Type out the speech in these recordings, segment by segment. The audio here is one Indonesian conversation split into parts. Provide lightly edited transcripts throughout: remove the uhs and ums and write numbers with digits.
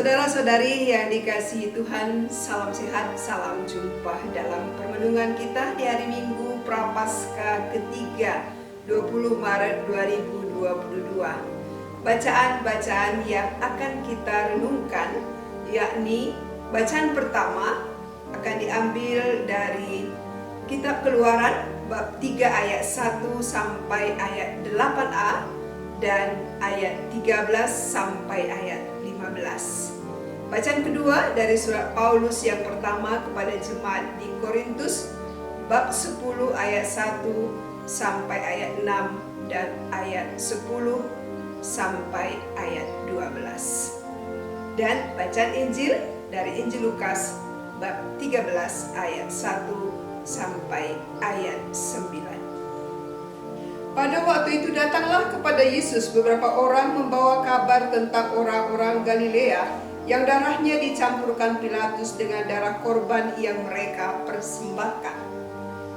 Saudara-saudari yang dikasihi Tuhan, salam sehat, salam jumpa dalam permenungan kita di hari Minggu Prapaskah ketiga 20 Maret 2022. Bacaan-bacaan yang akan kita renungkan yakni bacaan pertama akan diambil dari Kitab Keluaran bab 3 ayat 1 sampai ayat 8a dan ayat 13 sampai ayat 15. Bacaan kedua dari surat Paulus yang pertama kepada jemaat di Korintus bab 10 ayat 1 sampai ayat 6 dan ayat 10 sampai ayat 12. Dan bacaan Injil dari Injil Lukas bab 13 ayat 1 sampai ayat 9. Pada waktu itu datanglah kepada Yesus beberapa orang membawa kabar tentang orang-orang Galilea yang darahnya dicampurkan Pilatus dengan darah korban yang mereka persembahkan.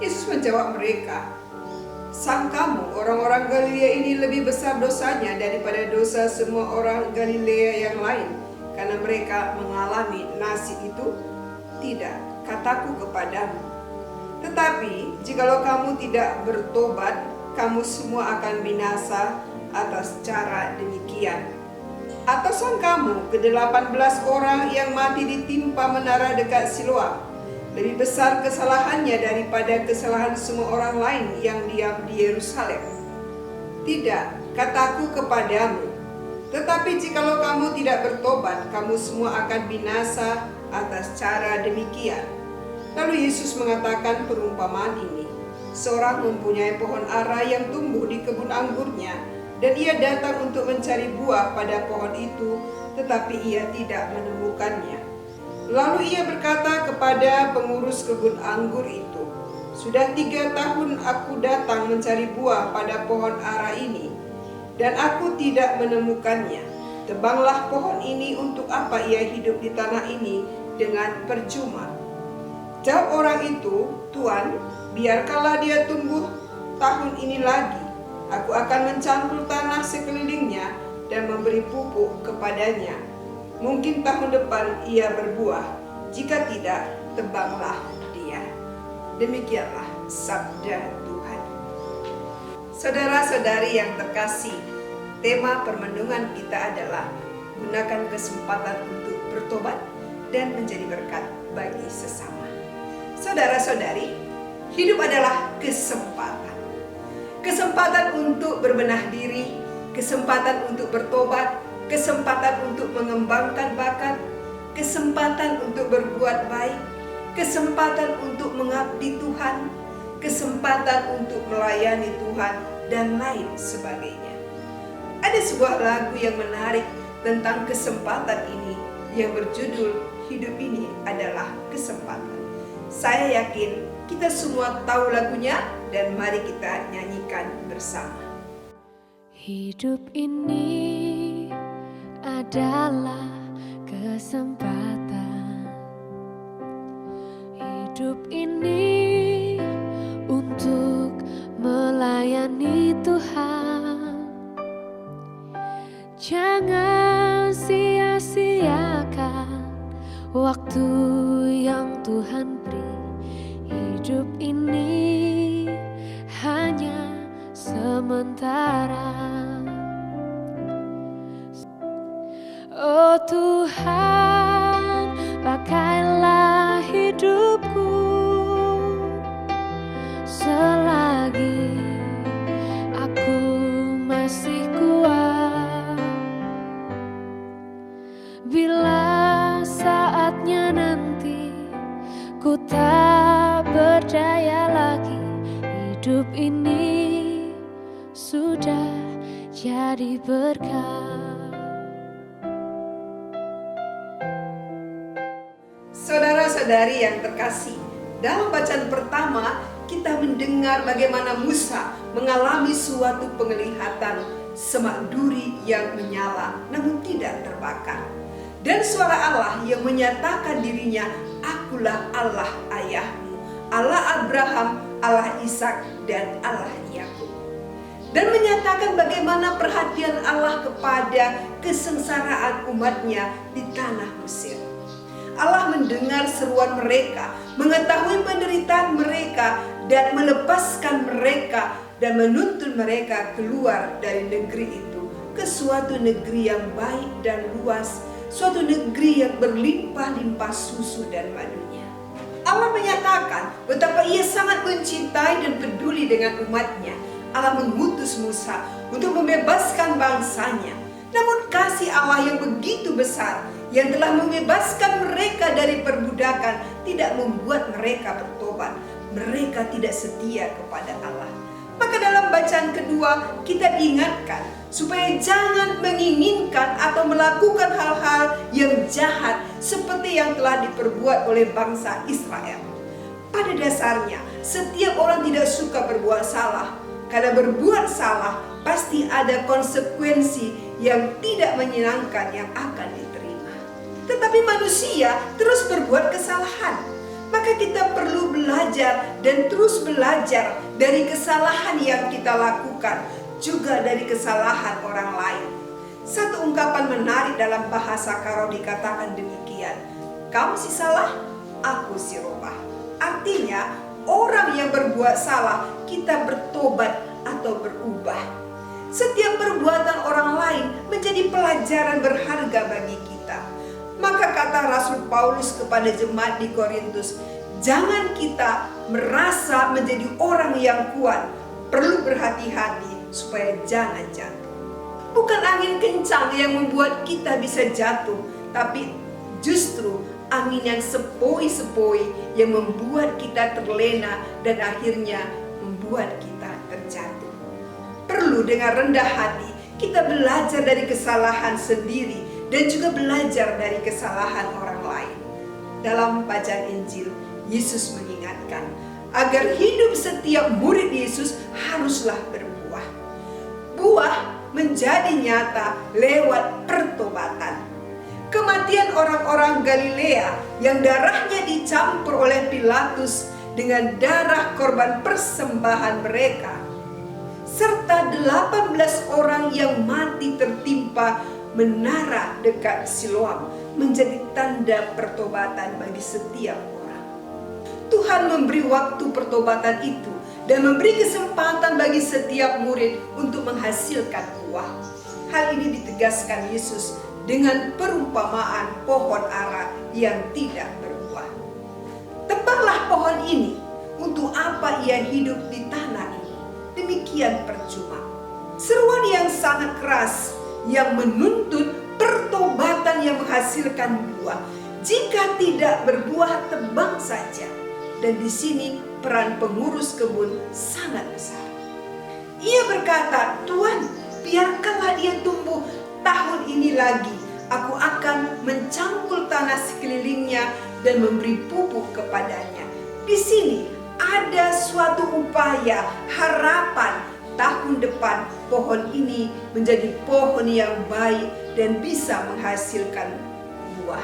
Yesus menjawab mereka, "Sangkamu orang-orang Galilea ini lebih besar dosanya daripada dosa semua orang Galilea yang lain, karena mereka mengalami nasib itu? Tidak, kataku kepadamu. Tetapi jikalau kamu tidak bertobat, kamu semua akan binasa atas cara demikian. Atau sangkamu ke-18 orang yang mati ditimpa menara dekat Siloam lebih besar kesalahannya daripada kesalahan semua orang lain yang diam di Yerusalem? Tidak, kataku kepadamu. Tetapi jikalau kamu tidak bertobat, kamu semua akan binasa atas cara demikian." Lalu Yesus mengatakan perumpamaan ini. Seorang mempunyai pohon ara yang tumbuh di kebun anggurnya, dan ia datang untuk mencari buah pada pohon itu, tetapi ia tidak menemukannya. Lalu ia berkata kepada pengurus kebun anggur itu, "Sudah 3 tahun aku datang mencari buah pada pohon ara ini, dan aku tidak menemukannya. Tebanglah pohon ini, untuk apa ia hidup di tanah ini dengan percuma?" Jawab orang itu, "Tuan, biarkanlah dia tumbuh tahun ini lagi. Aku akan mencampur tanah sekelilingnya dan memberi pupuk kepadanya. Mungkin tahun depan ia berbuah. Jika tidak, tebanglah dia." Demikianlah sabda Tuhan. Saudara-saudari yang terkasih, tema permenungan kita adalah gunakan kesempatan untuk bertobat dan menjadi berkat bagi sesama. Saudara-saudari, hidup adalah kesempatan. Kesempatan untuk berbenah diri, kesempatan untuk bertobat, kesempatan untuk mengembangkan bakat, kesempatan untuk berbuat baik, kesempatan untuk mengabdi Tuhan, kesempatan untuk melayani Tuhan, dan lain sebagainya. Ada sebuah lagu yang menarik tentang kesempatan ini yang berjudul "Hidup Ini Adalah Kesempatan". Saya yakin kita semua tahu lagunya, dan mari kita nyanyikan bersama. Hidup ini adalah kesempatan. Hidup ini untuk melayani Tuhan. Jangan sia-siakan waktu yang Tuhan beri. Hidup ini hanya sementara. Oh Tuhan, pakailah hidupku selagi aku masih kuat. Bila saatnya nanti ku tak berdaya lagi, hidup ini sudah jadi berkat. Saudara-saudari yang terkasih, dalam bacaan pertama kita mendengar bagaimana Musa mengalami suatu penglihatan semak duri yang menyala namun tidak terbakar. Dan suara Allah yang menyatakan dirinya, "Akulah Allah ayahmu, Allah Abraham, Allah Ishak, dan Allah Yakub." Dan menyatakan bagaimana perhatian Allah kepada kesengsaraan umatnya di tanah Mesir. Allah mendengar seruan mereka, mengetahui penderitaan mereka, dan melepaskan mereka dan menuntun mereka keluar dari negeri itu ke suatu negeri yang baik dan luas, suatu negeri yang berlimpah-limpah susu dan madunya. Allah menyatakan betapa Ia sangat mencintai dan peduli dengan umatnya. Allah mengutus Musa untuk membebaskan bangsanya. Namun kasih Allah yang begitu besar, yang telah membebaskan mereka dari perbudakan, tidak membuat mereka bertobat. Mereka tidak setia kepada Allah. Maka dalam bacaan kedua kita diingatkan supaya jangan menginginkan atau melakukan hal-hal yang jahat seperti yang telah diperbuat oleh bangsa Israel. Pada dasarnya, setiap orang tidak suka berbuat salah. Karena berbuat salah pasti ada konsekuensi yang tidak menyenangkan yang akan diterima. Tetapi manusia terus berbuat kesalahan. Maka kita perlu belajar dan terus belajar dari kesalahan yang kita lakukan, juga dari kesalahan orang lain. Satu ungkapan menarik dalam bahasa Karo dikatakan demikian, "Kamu si salah, aku si robah." Artinya, orang yang berbuat salah, kita bertobat atau berubah. Setiap perbuatan orang lain menjadi pelajaran berharga bagi kita. Maka kata Rasul Paulus kepada jemaat di Korintus, jangan kita merasa menjadi orang yang kuat. Perlu berhati-hati supaya jangan jatuh. Bukan angin kencang yang membuat kita bisa jatuh, tapi justru angin yang sepoi-sepoi yang membuat kita terlena dan akhirnya membuat kita terjatuh. Perlu dengan rendah hati kita belajar dari kesalahan sendiri dan juga belajar dari kesalahan orang lain. Dalam bacaan Injil, Yesus mengingatkan agar hidup setiap murid Yesus haruslah berbuah. Buah menjadi nyata lewat pertobatan. Kematian orang-orang Galilea yang darahnya dicampur oleh Pilatus dengan darah korban persembahan mereka, serta 18 orang yang mati tertimpa menara dekat Siloam, menjadi tanda pertobatan bagi setiap orang. Tuhan memberi waktu pertobatan itu dan memberi kesempatan bagi setiap murid untuk menghasilkan buah. Hal ini ditegaskan Yesus dengan perumpamaan pohon ara yang tidak berbuah. Tebanglah pohon ini, untuk apa ia hidup di tanah ini? Demikian percuma. Seruan yang sangat keras yang menuntut pertobatan yang menghasilkan buah. Jika tidak berbuah, tebang saja. Dan di sini peran pengurus kebun sangat besar. Ia berkata, "Tuan, biarkanlah dia tumbuh tahun ini lagi. Aku akan mencangkul tanah sekelilingnya dan memberi pupuk kepadanya." Di sini ada suatu upaya, harapan tahun depan pohon ini menjadi pohon yang baik dan bisa menghasilkan buah.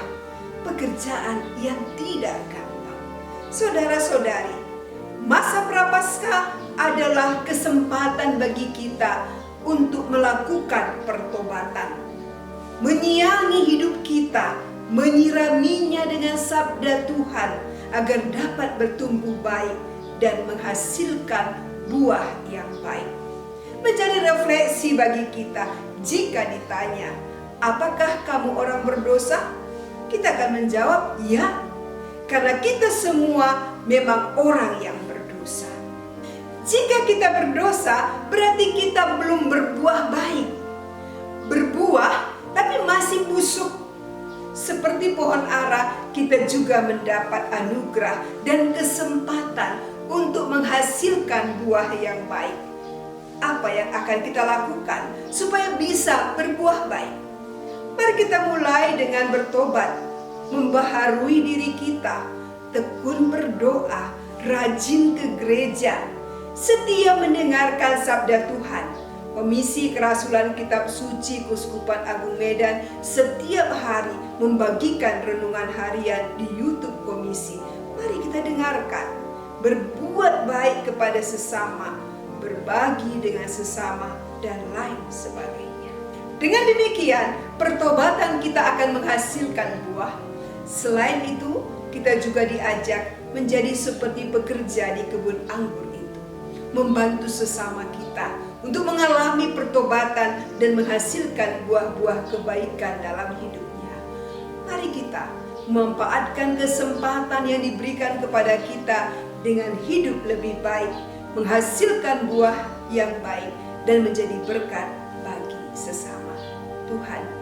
Pekerjaan yang tidak gampang. Saudara-saudari, masa Prapaskah adalah kesempatan bagi kita untuk melakukan pertobatan. Menyiangi hidup kita, menyiraminya dengan sabda Tuhan agar dapat bertumbuh baik dan menghasilkan buah yang baik. Menjadi refleksi bagi kita jika ditanya, apakah kamu orang berdosa? Kita akan menjawab, ya, karena kita semua memang orang yang berdosa. Jika kita berdosa, berarti kita belum berbuah baik. Berbuah tapi masih busuk. Seperti pohon ara, kita juga mendapat anugerah dan kesempatan untuk menghasilkan buah yang baik. Apa yang akan kita lakukan supaya bisa berbuah baik? Mari kita mulai dengan bertobat, membaharui diri kita, tekun berdoa, rajin ke gereja, setia mendengarkan sabda Tuhan. Komisi Kerasulan Kitab Suci Keuskupan Agung Medan setiap hari membagikan renungan harian di YouTube komisi. Mari kita dengarkan. Berbuat baik kepada sesama, berbagi dengan sesama, dan lain sebagainya. Dengan demikian, pertobatan kita akan menghasilkan buah. Selain itu, kita juga diajak menjadi seperti pekerja di kebun anggur itu, membantu sesama kita untuk mengalami pertobatan dan menghasilkan buah-buah kebaikan dalam hidupnya. Mari kita memanfaatkan kesempatan yang diberikan kepada kita dengan hidup lebih baik, menghasilkan buah yang baik dan menjadi berkat bagi sesama. Tuhan